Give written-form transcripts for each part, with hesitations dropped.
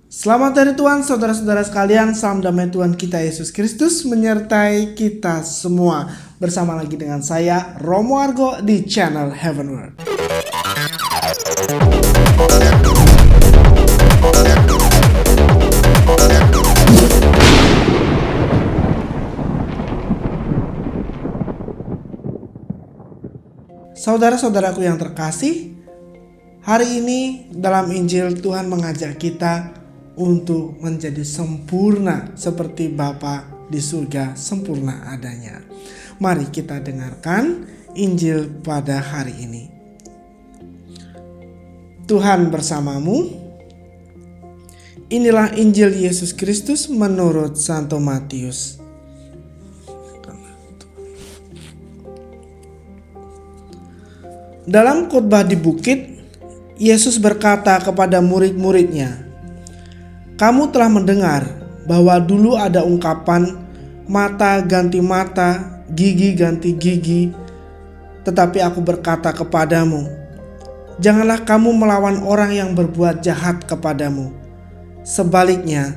Selamat hari Tuhan, saudara-saudara sekalian. Salam damai Tuhan kita Yesus Kristus menyertai kita semua. Bersama lagi dengan saya, Romo Argo di channel Heavenward. Saudara-saudaraku yang terkasih, hari ini dalam Injil Tuhan mengajak kita untuk menjadi sempurna seperti Bapa di surga sempurna adanya. Mari kita dengarkan Injil pada hari ini. Tuhan bersamamu. Inilah Injil Yesus Kristus menurut Santo Matius. Dalam khotbah di bukit, Yesus berkata kepada murid-muridnya, "Kamu telah mendengar bahwa dulu ada ungkapan mata ganti mata, gigi ganti gigi. Tetapi aku berkata kepadamu, janganlah kamu melawan orang yang berbuat jahat kepadamu. Sebaliknya,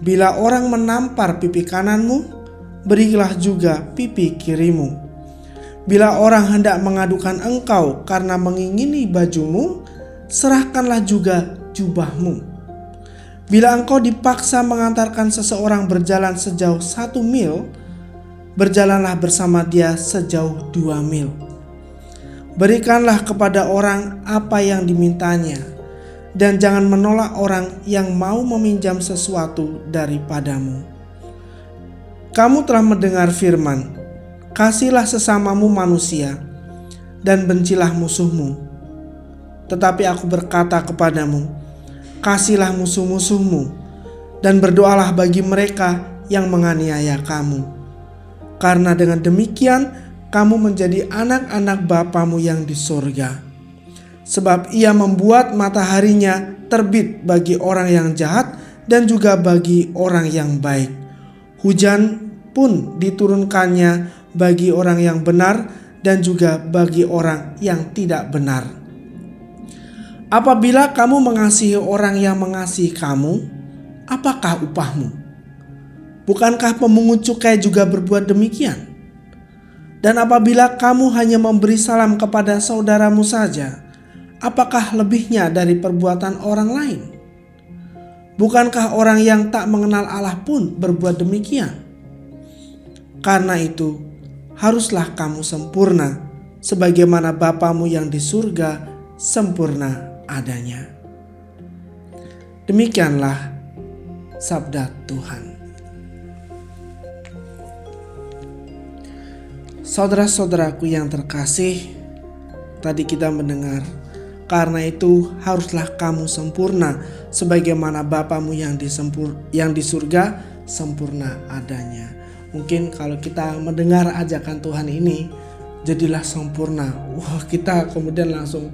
bila orang menampar pipi kananmu, berilah juga pipi kirimu. Bila orang hendak mengadukan engkau karena mengingini bajumu, serahkanlah juga jubahmu. Bila engkau dipaksa mengantarkan seseorang berjalan sejauh 1 mil, berjalanlah bersama dia sejauh 2 mil. Berikanlah kepada orang apa yang dimintanya, dan jangan menolak orang yang mau meminjam sesuatu daripadamu. Kamu telah mendengar firman, kasihlah sesamamu manusia, dan bencilah musuhmu. Tetapi aku berkata kepadamu, kasihlah musuh-musuhmu, dan berdoalah bagi mereka yang menganiaya kamu. Karena dengan demikian kamu menjadi anak-anak Bapamu yang di surga. Sebab ia membuat mataharinya terbit bagi orang yang jahat dan juga bagi orang yang baik. Hujan pun diturunkannya bagi orang yang benar dan juga bagi orang yang tidak benar. Apabila kamu mengasihi orang yang mengasihi kamu, apakah upahmu? Bukankah pemungut cukai juga berbuat demikian? Dan apabila kamu hanya memberi salam kepada saudaramu saja, apakah lebihnya dari perbuatan orang lain? Bukankah orang yang tak mengenal Allah pun berbuat demikian? Karena itu, haruslah kamu sempurna, sebagaimana Bapamu yang di surga sempurna adanya. Demikianlah sabda Tuhan. Saudara-saudaraku yang terkasih, tadi kita mendengar, karena itu haruslah kamu sempurna sebagaimana Bapamu yang di surga sempurna adanya. Mungkin kalau kita mendengar ajakan Tuhan ini, jadilah sempurna. Wah, kita kemudian langsung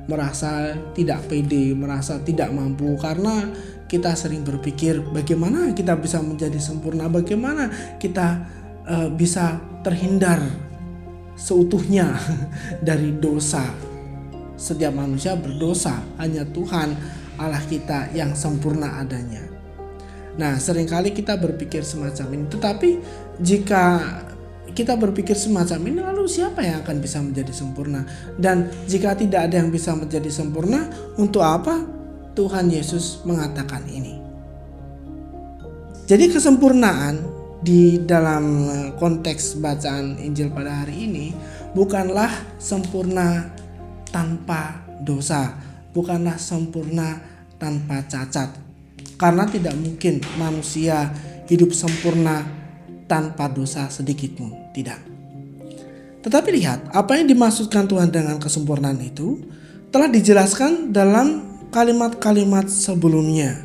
merasa tidak pede, merasa tidak mampu, karena kita sering berpikir bagaimana kita bisa menjadi sempurna, bagaimana kita bisa terhindar seutuhnya dari dosa. Setiap manusia berdosa, hanya Tuhan Allah kita yang sempurna adanya. Nah, seringkali kita berpikir semacam ini, tetapi jika kita berpikir semacam ini, lalu siapa yang akan bisa menjadi sempurna? Dan jika tidak ada yang bisa menjadi sempurna, untuk apa Tuhan Yesus mengatakan ini? Jadi kesempurnaan di dalam konteks bacaan Injil pada hari ini bukanlah sempurna tanpa dosa, bukanlah sempurna tanpa cacat. Karena tidak mungkin manusia hidup sempurna tanpa dosa sedikit pun, tidak. Tetapi lihat, apa yang dimaksudkan Tuhan dengan kesempurnaan itu telah dijelaskan dalam kalimat-kalimat sebelumnya.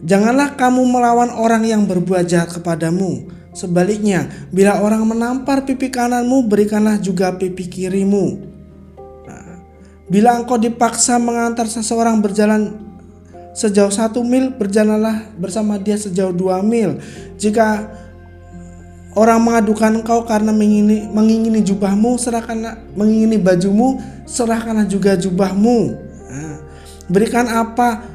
Janganlah kamu melawan orang yang berbuat jahat kepadamu. Sebaliknya, bila orang menampar pipi kananmu, berikanlah juga pipi kirimu. Bila engkau dipaksa mengantar seseorang berjalan sejauh 1 mil, berjalanlah bersama dia sejauh 2 mil. Jika orang mengadukan engkau karena mengingini jubahmu, mengingini bajumu, serahkanlah juga jubahmu. Nah, berikan apa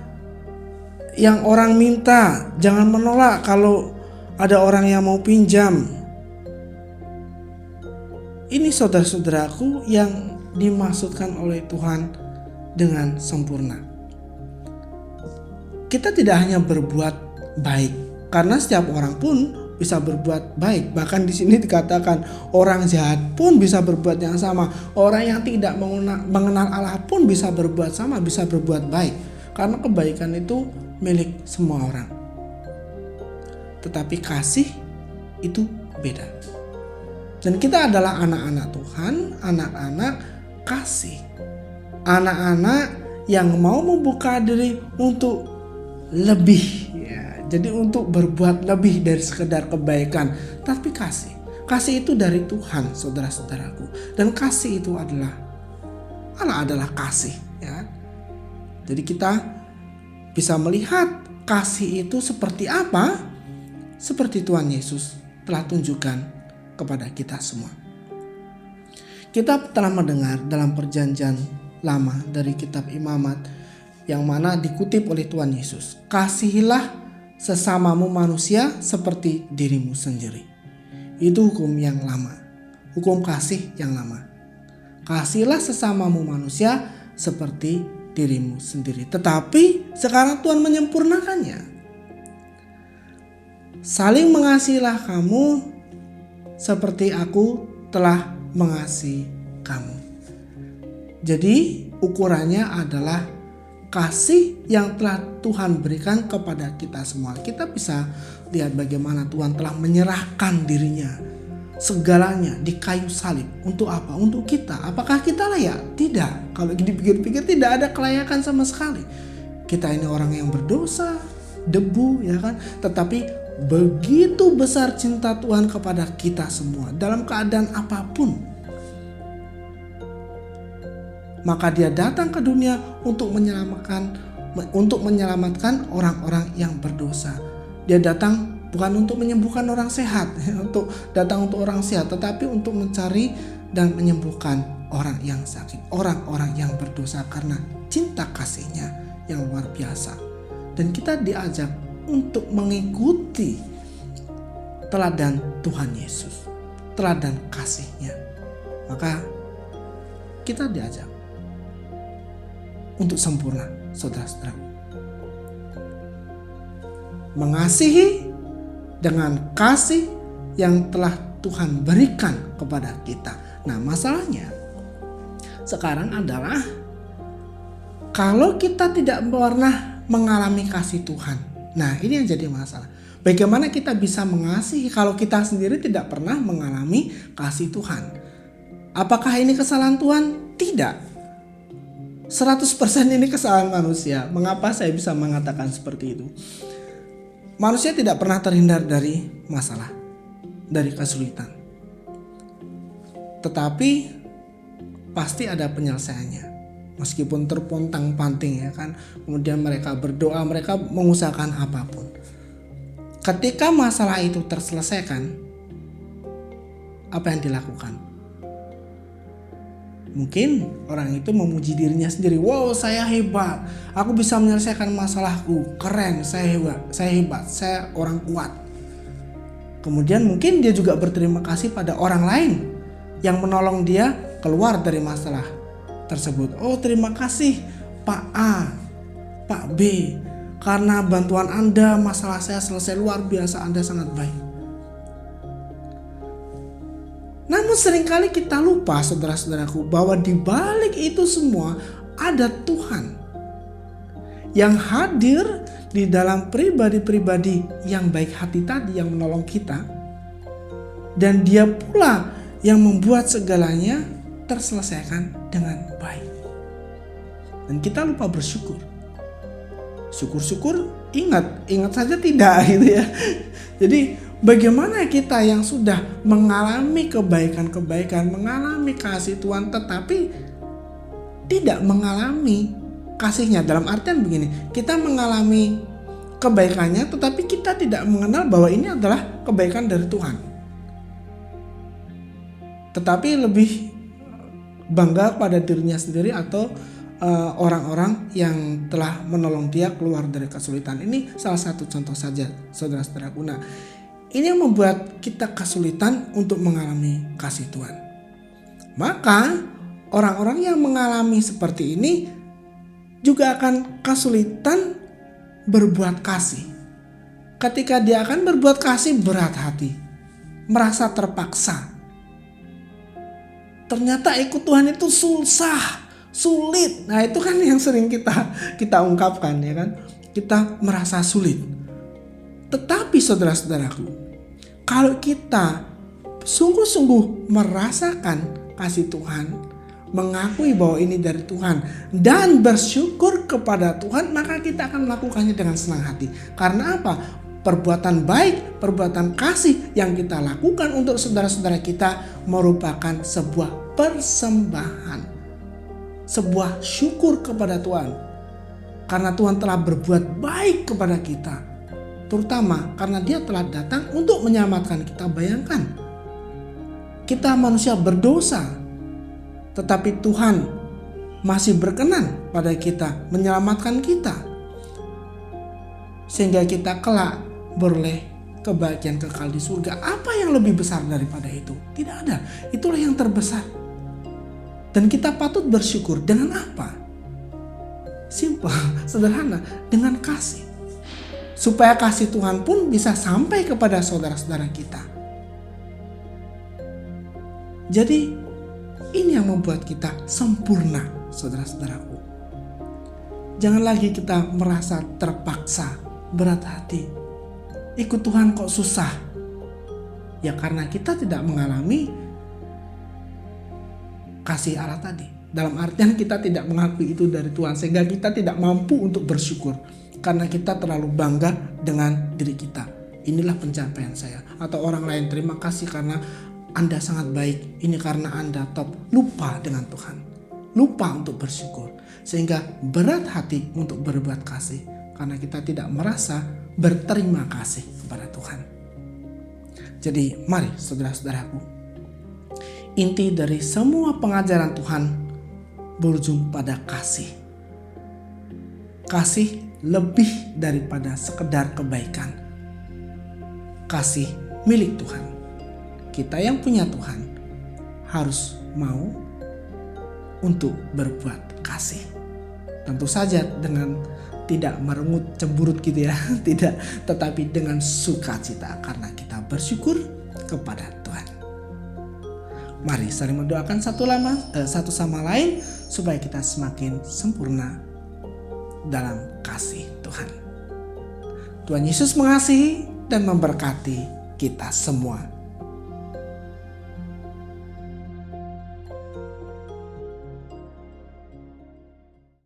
yang orang minta, jangan menolak kalau ada orang yang mau pinjam. Ini saudara-saudaraku yang dimaksudkan oleh Tuhan dengan sempurna. Kita tidak hanya berbuat baik, karena setiap orang pun bisa berbuat baik. Bahkan di sini dikatakan orang jahat pun bisa berbuat yang sama. Orang yang tidak mengenal Allah pun bisa berbuat sama, bisa berbuat baik. Karena kebaikan itu milik semua orang. Tetapi kasih itu beda. Dan kita adalah anak-anak Tuhan, anak-anak kasih. Anak-anak yang mau membuka diri untuk lebih, ya. Jadi untuk berbuat lebih dari sekedar kebaikan, tapi kasih. Kasih itu dari Tuhan, saudara-saudaraku. Dan kasih itu adalah Allah adalah kasih, ya. Jadi kita bisa melihat kasih itu seperti apa? Seperti Tuhan Yesus telah tunjukkan kepada kita semua. Kita telah mendengar dalam perjanjian lama dari kitab Imamat yang mana dikutip oleh Tuhan Yesus, kasihilah sesamamu manusia seperti dirimu sendiri. Itu hukum yang lama, hukum kasih yang lama. Kasihilah sesamamu manusia seperti dirimu sendiri. Tetapi sekarang Tuhan menyempurnakannya. Saling mengasihilah kamu seperti aku telah mengasihi kamu. Jadi ukurannya adalah kasih yang telah Tuhan berikan kepada kita semua. Kita bisa lihat bagaimana Tuhan telah menyerahkan dirinya, segalanya di kayu salib. Untuk apa? Untuk kita. Apakah kita layak? Tidak. Kalau dipikir-pikir tidak ada kelayakan sama sekali. Kita ini orang yang berdosa, debu, ya kan? Tetapi begitu besar cinta Tuhan kepada kita semua dalam keadaan apapun. Maka dia datang ke dunia untuk menyelamatkan orang-orang yang berdosa. Dia datang bukan untuk menyembuhkan orang sehat, datang untuk orang sehat, tetapi untuk mencari dan menyembuhkan orang yang sakit, orang-orang yang berdosa karena cinta kasihnya yang luar biasa. Dan kita diajak untuk mengikuti teladan Tuhan Yesus, teladan kasihnya. Maka kita diajak untuk sempurna, saudara-saudara. Mengasihi dengan kasih yang telah Tuhan berikan kepada kita. Nah, masalahnya sekarang adalah kalau kita tidak pernah mengalami kasih Tuhan. Nah, ini yang jadi masalah. Bagaimana kita bisa mengasihi kalau kita sendiri tidak pernah mengalami kasih Tuhan? Apakah ini kesalahan Tuhan? Tidak. 100% ini kesalahan manusia. Mengapa saya bisa mengatakan seperti itu? Manusia tidak pernah terhindar dari masalah, dari kesulitan. Tetapi pasti ada penyelesaiannya. Meskipun terpontang-panting, ya kan. Kemudian mereka berdoa, mereka mengusahakan apapun. Ketika masalah itu terselesaikan, apa yang dilakukan? Mungkin orang itu memuji dirinya sendiri. Wow, saya hebat. Aku bisa menyelesaikan masalahku. Keren, saya hebat. Saya orang kuat. Kemudian mungkin dia juga berterima kasih pada orang lain yang menolong dia keluar dari masalah tersebut. Oh, terima kasih Pak A, Pak B. Karena bantuan Anda masalah saya selesai, luar biasa, Anda sangat baik. Namun seringkali kita lupa, saudara-saudaraku, bahwa di balik itu semua ada Tuhan yang hadir di dalam pribadi-pribadi yang baik hati tadi yang menolong kita. Dan dia pula yang membuat segalanya terselesaikan dengan baik. Dan kita lupa bersyukur. Syukur-syukur ingat saja tidak gitu ya. Jadi bagaimana kita yang sudah mengalami kebaikan-kebaikan, mengalami kasih Tuhan tetapi tidak mengalami kasihnya. Dalam artian begini, kita mengalami kebaikannya tetapi kita tidak mengenal bahwa ini adalah kebaikan dari Tuhan. tetapi lebih bangga pada dirinya sendiri atau orang-orang yang telah menolong dia keluar dari kesulitan. Ini salah satu contoh saja, saudara-saudaraku. Nah, ini yang membuat kita kesulitan untuk mengalami kasih Tuhan. Maka orang-orang yang mengalami seperti ini juga akan kesulitan berbuat kasih. Ketika dia akan berbuat kasih, berat hati, merasa terpaksa. Ternyata ikut Tuhan itu susah, sulit. Nah, itu kan yang sering kita ungkapkan, ya kan? Kita merasa sulit. Tetapi saudara-saudaraku, kalau kita sungguh-sungguh merasakan kasih Tuhan, mengakui bahwa ini dari Tuhan, dan bersyukur kepada Tuhan, maka kita akan melakukannya dengan senang hati. Karena apa? Perbuatan baik, perbuatan kasih yang kita lakukan untuk saudara-saudara kita merupakan sebuah persembahan, sebuah syukur kepada Tuhan. Karena Tuhan telah berbuat baik kepada kita, terutama karena Dia telah datang untuk menyelamatkan kita. Bayangkan, kita manusia berdosa, tetapi Tuhan masih berkenan pada kita, menyelamatkan kita, sehingga kita kelak beroleh kebahagiaan kekal di surga. Apa yang lebih besar daripada itu? Tidak ada. Itulah yang terbesar. Dan kita patut bersyukur. Dengan apa? Simpel, sederhana, dengan kasih. Supaya kasih Tuhan pun bisa sampai kepada saudara-saudara kita. Jadi ini yang membuat kita sempurna, saudara-saudaraku. Jangan lagi kita merasa terpaksa, berat hati. Ikut Tuhan kok susah? Ya karena kita tidak mengalami kasih Allah tadi. Dalam artian kita tidak mengakui itu dari Tuhan, sehingga kita tidak mampu untuk bersyukur karena kita terlalu bangga dengan diri kita. Inilah pencapaian saya. Atau orang lain, terima kasih karena Anda sangat baik, ini karena Anda top. Lupa dengan Tuhan, lupa untuk bersyukur, sehingga berat hati untuk berbuat kasih karena kita tidak merasa berterima kasih kepada Tuhan. Jadi mari saudara-saudaraku, inti dari semua pengajaran Tuhan berujung pada kasih. Kasih lebih daripada sekedar kebaikan. Kasih milik Tuhan. Kita yang punya Tuhan harus mau untuk berbuat kasih. Tentu saja dengan tidak merengut cemburut gitu ya, tidak, tetapi dengan sukacita karena kita bersyukur kepada Tuhan. Mari saling mendoakan satu sama lain supaya kita semakin sempurna dalam kasih Tuhan. Tuhan Yesus mengasihi dan memberkati kita semua.